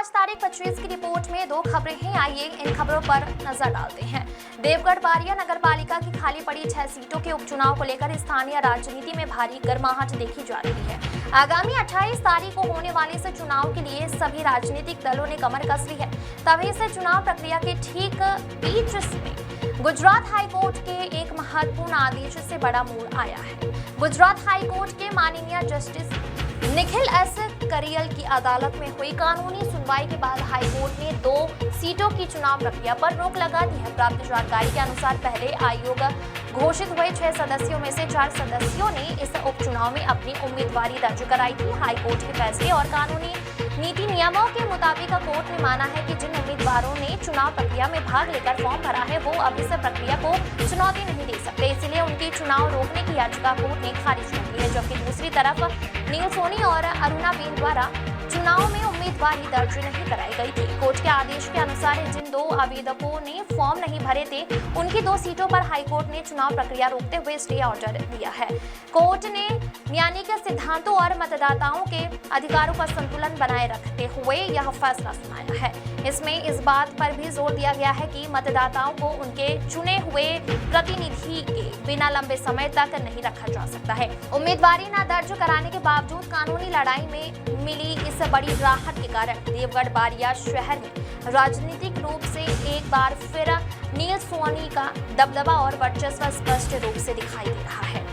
आज तारीख 25 की रिपोर्ट में दो खबरें हैं। आइए इन खबरों पर नजर डालते हैं। देवगढ़ बारिया नगर पालिका की खाली पड़ी 6 सीटों के उपचुनाव को लेकर स्थानीय राजनीति में भारी गर्माहट देखी जा रही है। आगामी 28 तारीख को होने वाले इस चुनाव के लिए सभी राजनीतिक दलों ने कमर कस ली है। तभी से चुनाव प्रक्रिया के ठीक बीच में गुजरात हाईकोर्ट के एक महत्वपूर्ण आदेश से बड़ा मोड़ आया है। गुजरात हाईकोर्ट के माननीय जस्टिस निखिल एस करियल की अदालत में हुई कानूनी सुनवाई के बाद हाईकोर्ट ने 2 सीटों की चुनाव प्रक्रिया पर रोक लगा दी है। प्राप्त जानकारी के अनुसार पहले आयोग घोषित हुए 6 सदस्यों में से 4 सदस्यों ने इस उपचुनाव में अपनी उम्मीदवारी दर्ज कराई थी। हाईकोर्ट के फैसले और कानूनी नीति नियमों के मुताबिक कोर्ट ने माना है कि जिन उम्मीदवारों ने चुनाव प्रक्रिया में भाग लेकर फॉर्म भरा है वो अब इस प्रक्रिया को चुनौती नहीं दे सकते, इसलिए उनकी चुनाव रोकने की याचिका कोर्ट ने खारिज कर दी है। जबकि दूसरी तरफ नील सोनी और अरुणा बेन द्वारा चुनाव में उम्मीदवारी दर्ज नहीं कराई गई थी। कोर्ट के आदेश के अनुसार जिन 2 आवेदकों ने फॉर्म नहीं भरे थे उनकी 2 सीटों पर हाईकोर्ट ने चुनाव प्रक्रिया रोकते हुए स्टे ऑर्डर दिया है। कोर्ट ने न्यायिक सिद्धांतों और मतदाताओं के अधिकारों का संतुलन बनाए रखते हुए यह फैसला सुनाया है। इसमें इस बात पर भी जोर दिया गया है कि मतदाताओं को उनके चुने हुए प्रतिनिधि के बिना लंबे समय तक नहीं रखा जा सकता है। उम्मीदवारी न दर्ज कराने के बावजूद कानूनी लड़ाई में मिली इस बड़ी राहत के कारण देवगढ़ बारिया शहर में राजनीतिक रूप से एक बार फिर नील सोनी का दबदबा और वर्चस्व स्पष्ट रूप से दिखाई दे रहा है।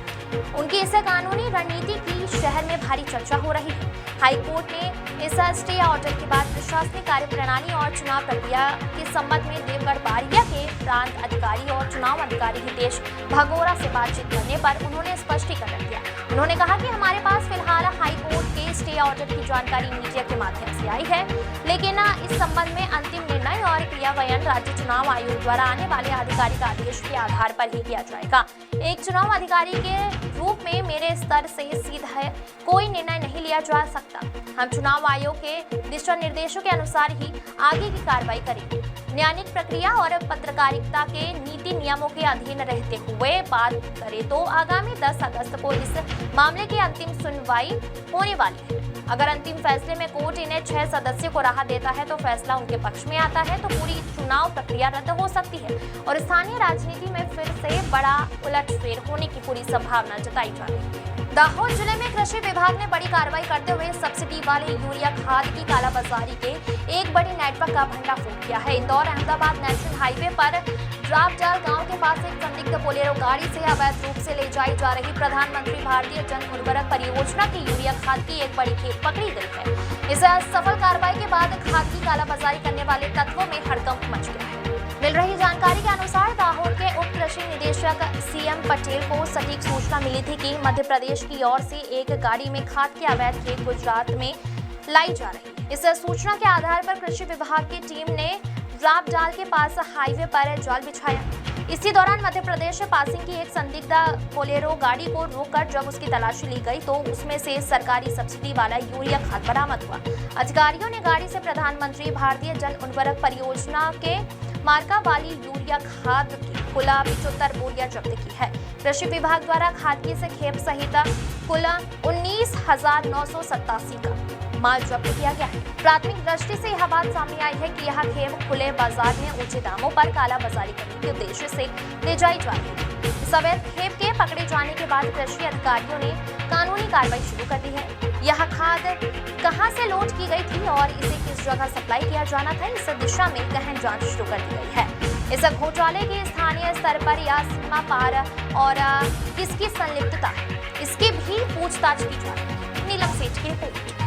उनकी इस कानूनी रणनीति की शहर में भारी चर्चा हो रही है। हाईकोर्ट ने इस स्टे ऑर्डर के बाद प्रशासनिक कार्यप्रणाली और चुनाव प्रक्रिया के संबंध में देवगढ़ बारिया के प्रांत अधिकारी और चुनाव अधिकारी हितेश भगोरा से बातचीत करने पर उन्होंने स्पष्टीकरण दिया। उन्होंने कहा कि हमारे पास फिलहाल हाईकोर्ट के स्टे ऑर्डर की जानकारी मीडिया के माध्यम से आई है, लेकिन इस संबंध में अंतिम निर्णय और क्रियान्वयन राज्य चुनाव आयोग द्वारा आने वाले आधिकारिक आदेश के आधार पर ही किया जाएगा। एक चुनाव अधिकारी के रूप में मेरे स्तर से सीधा कोई निर्णय नहीं लिया जा सकता। हम चुनाव आयोग के दिशा निर्देशों के अनुसार ही आगे की कार्रवाई करेंगे। न्यायिक प्रक्रिया और पत्रकारिता के नीति नियमों के अधीन रहते हुए बात करें तो आगामी 10 अगस्त को इस मामले की अंतिम सुनवाई होने वाली है। अगर अंतिम फैसले में कोर्ट इन्हें 6 सदस्यों को राहत देता है तो फैसला उनके पक्ष में आता है तो पूरी चुनाव प्रक्रिया रद्द हो सकती है और स्थानीय राजनीति में फिर से बड़ा उलटफेर होने की पूरी संभावना जताई जा रही है। दाहोद जिले में कृषि विभाग ने बड़ी कार्रवाई करते हुए सब्सिडी वाले यूरिया खाद की कालाबाजारी के एक बड़ी नेटवर्क का भंडाफोड़ किया है। इंदौर अहमदाबाद नेशनल हाईवे पर ड्रापजाल गांव के पास एक संदिग्ध बोलेरो गाड़ी से अवैध रूप से ले जाई जा रही प्रधानमंत्री भारतीय जन उर्वरक परियोजना की यूरिया खाद की एक बड़ी खेप पकड़ी गई है। इस सफल कार्रवाई के बाद खाद की कालाबाजारी करने वाले तत्वों में हड़कंप मच गया है। मिल रही जानकारी के अनुसार दाहोद के उप कृषि निदेशक सीएम पटेल को सटीक सूचना मिली थी कि मध्य प्रदेश की ओर से एक गाड़ी में खाद की अवैध खेप गुजरात में लाई जा रही है। इस सूचना के आधार पर कृषि विभाग की टीम ने ड्रापजाल के पास हाईवे पर जाल बिछाया। इसी दौरान मध्य प्रदेश पासिंग की एक संदिग्ध बोलेरो गाड़ी को रोककर जब उसकी तलाशी ली गई तो उसमें से सरकारी सब्सिडी वाला यूरिया खाद बरामद हुआ। अधिकारियों ने गाड़ी से प्रधानमंत्री भारतीय जन उर्वरक परियोजना के मार्का वाली यूरिया खाद की कुल 75 बोरियां जब्त की है। कृषि विभाग द्वारा खाद की से खेप सहित कुल 19,987 का माल जब्त किया गया है। प्राथमिक दृष्टि से यह बात सामने आई है कि यह खेप खुले बाजार में ऊंचे दामों पर कालाबाजारी करने के उद्देश्य से ले जाई जा रही है। इस अवैध खेप के पकड़े जाने के बाद कृषि अधिकारियों ने कानूनी कार्रवाई शुरू कर दी है। यह खाद कहां से लोड की गई थी और इसे किस जगह सप्लाई किया जाना था, इस दिशा में गहन जांच शुरू कर दी गई है। इस घोटाले के स्थानीय स्तर पर या सीमा पार और किसकी संलिप्तता है, इसकी भी पूछताछ की जा रही है। नीलम सेठ की रिपोर्ट।